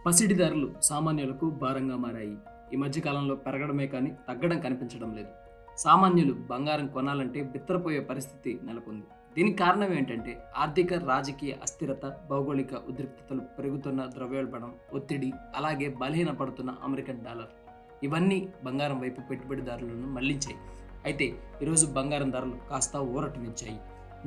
పసిడి ధరలు సామాన్యులకు భారంగా మారాయి. ఈ మధ్య కాలంలో పెరగడమే కానీ తగ్గడం కనిపించడం లేదు. సామాన్యులు బంగారం కొనాలంటే బిత్తరపోయే పరిస్థితి నెలకొంది. దీనికి కారణం ఏంటంటే ఆర్థిక, రాజకీయ అస్థిరత, భౌగోళిక ఉద్రిక్తతలు, పెరుగుతున్న ద్రవ్యోల్బణం, ఒత్తిడి, అలాగే బలహీనపడుతున్న అమెరికన్ డాలర్. ఇవన్నీ బంగారం వైపు పెట్టుబడిదారులను మళ్లించాయి. అయితే ఈరోజు బంగారం ధరలు కాస్త ఊరటనిచ్చాయి.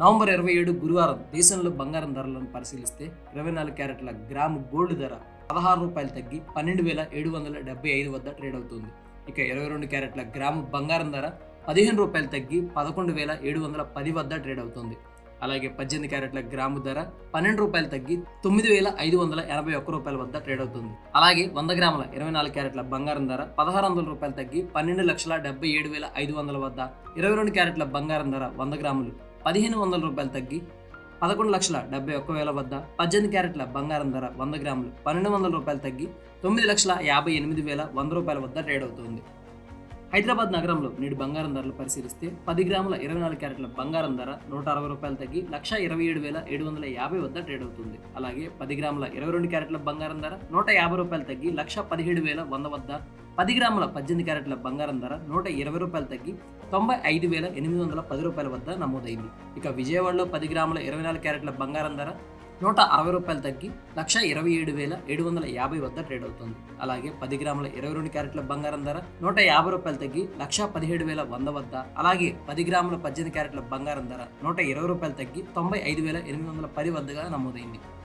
నవంబర్ 27 గురువారం దేశంలో బంగారం ధరలను పరిశీలిస్తే 24 క్యారెట్ల గ్రాము గోల్డ్ ధర ₹16 తగ్గి 12,775 వద్ద ట్రేడ్ అవుతుంది. ఇక 22 క్యారెట్ల గ్రాము బంగారం ధర ₹15 తగ్గి 11,710 వద్ద ట్రేడ్ అవుతుంది. అలాగే 18 క్యారెట్ల గ్రాము ధర ₹12 తగ్గి ₹9,581 వద్ద ట్రేడ్ అవుతుంది. అలాగే 100 గ్రాముల 24 క్యారెట్ల బంగారం ధర ₹1,600 తగ్గి ₹12,77,500 వద్ద, 22 క్యారెట్ల బంగారం ధర 100 గ్రాములు ₹1,500 తగ్గి ₹11,71,000 వద్ద, 18 క్యారెట్ల బంగారం ధర 100 గ్రాములు ₹1,200 తగ్గి ₹9,58,100 వద్ద ట్రేడ్ అవుతుంది. హైదరాబాద్ నగరంలో నేడు బంగారం ధరలు పరిశీలిస్తే 10 గ్రాముల 24 క్యారెట్ల బంగారం ధర ₹160 తగ్గి ₹1,27,750 వద్ద ట్రేడ్ అవుతుంది. అలాగే 10 గ్రాముల 22 క్యారెట్ల బంగారం ధర ₹150 తగ్గి ₹1,17,100 వద్ద, 10 గ్రాముల 18 క్యారెట్ల బంగారం ధర ₹120 తగ్గి ₹95,810 వద్ద నమోదైంది. ఇక విజయవాడలో 10 గ్రాముల 24 క్యారెట్ల బంగారం ధర ₹160 తగ్గి ₹1,27,750 వద్ద ట్రేడ్ అవుతుంది. అలాగే 10 గ్రాముల 22 క్యారెట్ల బంగారం ధర ₹150 తగ్గి ₹1,17,100 వద్ద, అలాగే 10 గ్రాముల 18 క్యారెట్ల బంగారం ధర ₹120 తగ్గి ₹95,810 వద్దగా నమోదైంది.